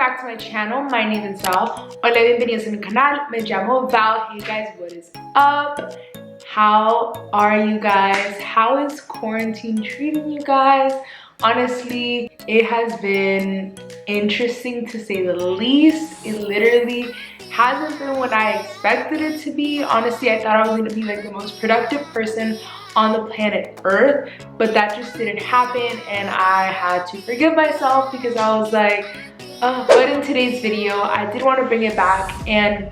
back to my channel. My name is Val. Hola, bienvenidos a mi canal. Me llamo Val. Hey guys, what is up? How are you guys? How is quarantine treating you guys? Honestly, it has been interesting to say the least. It literally hasn't been what I expected it to be. Honestly, I thought I was going to be like the most productive person on the planet Earth, but that just didn't happen, and I had to forgive myself because I was like, but in today's video, I did want to bring it back, and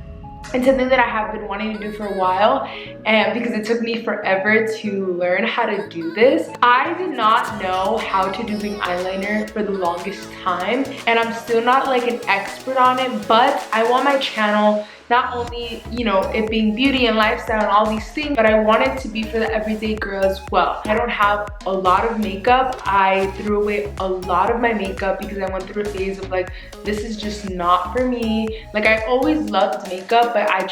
it's something that I have been wanting to do for a while, and because it took me forever to learn how to do this. I did not know how to do wing eyeliner for the longest time, and I'm still not like an expert on it, but I want my channel not only, you know, it being beauty and lifestyle and all these things, but I want it to be for the everyday girl as well. I don't have a lot of makeup. I threw away a lot of my makeup because I went through a phase of like, this is just not for me. Like, I always loved makeup, but I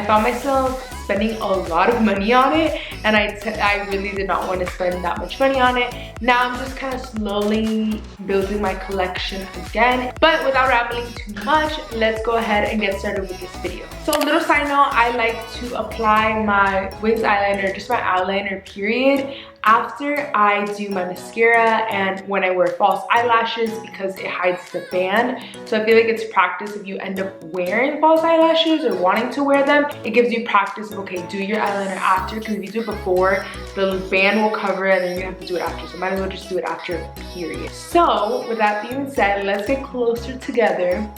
found myself spending a lot of money on it, and I really did not want to spend that much money on it. Now I'm just kind of slowly building my collection again. But without rambling too much, let's go ahead and get started with this video. So a little side note, I like to apply my winged eyeliner, just my eyeliner period, after I do my mascara and when I wear false eyelashes because it hides the band. So I feel like it's practice if you end up wearing false eyelashes or wanting to wear them. It gives you practice of, okay, do your eyeliner after, because if you do it before, the band will cover it and then you're gonna have to do it after. So might as well just do it after, period. So with that being said, let's get closer together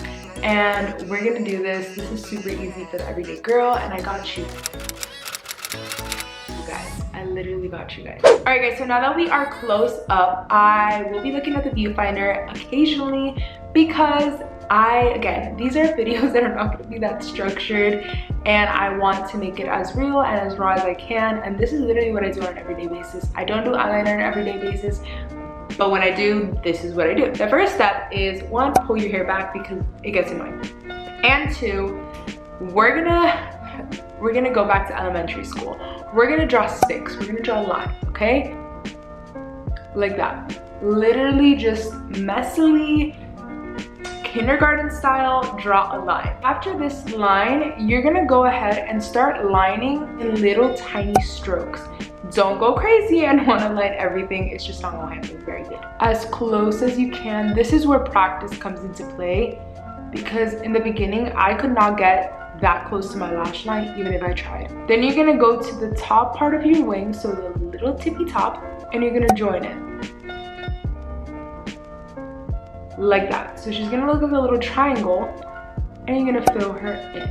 and we're gonna do this. This is super easy for the everyday girl, and I got you. I literally got you guys. All right guys, so now that we are close up, I will be looking at the viewfinder occasionally because again, these are videos that are not going to be that structured, and I want to make it as real and as raw as I can, and this is literally what I do on an everyday basis. I don't do eyeliner on an everyday basis, but when I do, this is what I do. The first step is, one, pull your hair back because it gets annoying, and two, we're gonna go back to elementary school. We're gonna draw sticks. We're gonna draw a line, okay? Like that. Literally just messily, kindergarten style, draw a line. After this line, you're gonna go ahead and start lining in little tiny strokes. Don't go crazy and wanna line everything. It's just not gonna happen very good. As close as you can. This is where practice comes into play, because in the beginning, I could not get that close to my lash line even if I tried. Then you're gonna go to the top part of your wing, so the little tippy top, and you're gonna join it like that. So she's gonna look like a little triangle, and you're gonna fill her in,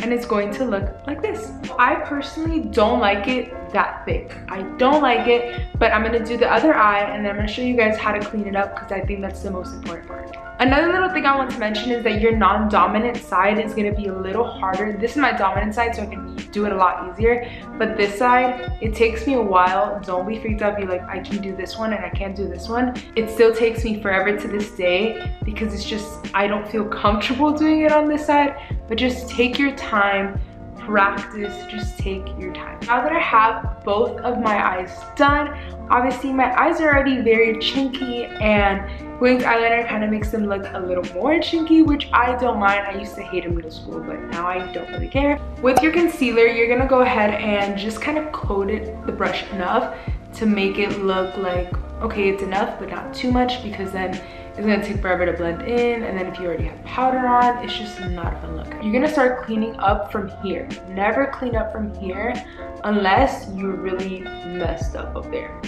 and it's going to look like this. I personally don't like it that thick. I don't like it, but I'm gonna do the other eye, and then I'm gonna show you guys how to clean it up because I think that's the most important part. Another little thing I want to mention is that your non-dominant side is going to be a little harder. This is my dominant side, so I can do it a lot easier. But this side, it takes me a while. Don't be freaked out. Be like, I can do this one and I can't do this one. It still takes me forever to this day because it's just, I don't feel comfortable doing it on this side. But just take your time. Practice, just take your time. Now that I have both of my eyes done, obviously my eyes are already very chinky, and winged eyeliner kind of makes them look a little more chinky, which I don't mind. I used to hate in middle school, but now I don't really care. With your concealer, you're gonna go ahead and just kind of coat the brush enough to make it look like, okay, it's enough, but not too much, because then it's gonna take forever to blend in, and then if you already have powder on, it's just not a fun look. You're gonna start cleaning up from here. Never clean up from here unless you're really messed up there.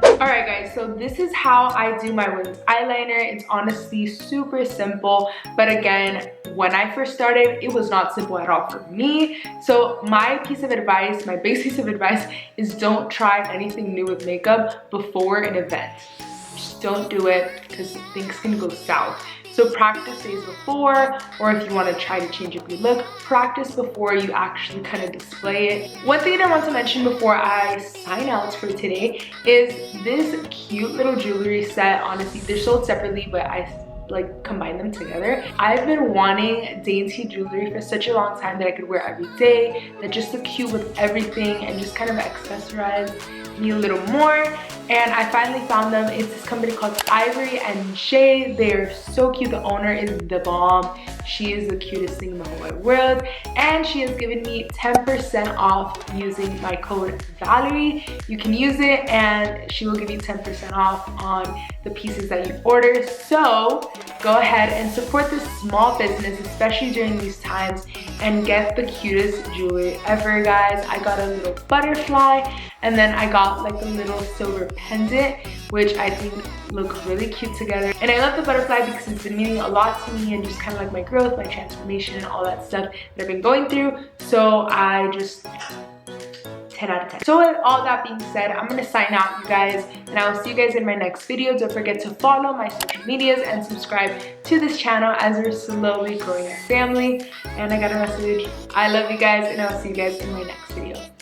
Alright guys, so this is how I do my winged eyeliner. It's honestly super simple, but again, when I first started, it was not simple at all for me. So my piece of advice, my base piece of advice is don't try anything new with makeup before an event. Just don't do it because things can go south. So practice days before, or if you want to try to change up your look, practice before you actually kind of display it. One thing I want to mention before I sign out for today is this cute little jewelry set. Honestly, they're sold separately, but I like combine them together. I've been wanting dainty jewelry for such a long time that I could wear every day, that just look cute with everything and just kind of accessorize me a little more. And I finally found them. It's this company called Ivory and Shay. They're so cute. The owner is the bomb. She is the cutest thing in the whole wide world, and she has given me 10% off using my code VALERY. You can use it and she will give you 10% off on the pieces that you order. So go ahead and support this small business, especially during these times, and get the cutest jewelry ever, guys. I got a little butterfly, and then I got like a little silver pendant, which I think look really cute together. And I love the butterfly because it's been meaning a lot to me, and just kind of like my growth, my transformation, and all that stuff that I've been going through. So I just 10 out of 10. So with all that being said, I'm gonna sign out, you guys, and I will see you guys in my next video. Don't forget to follow my social medias and subscribe to this channel as we're slowly growing a family. And I got a message. I love you guys, and I'll see you guys in my next video.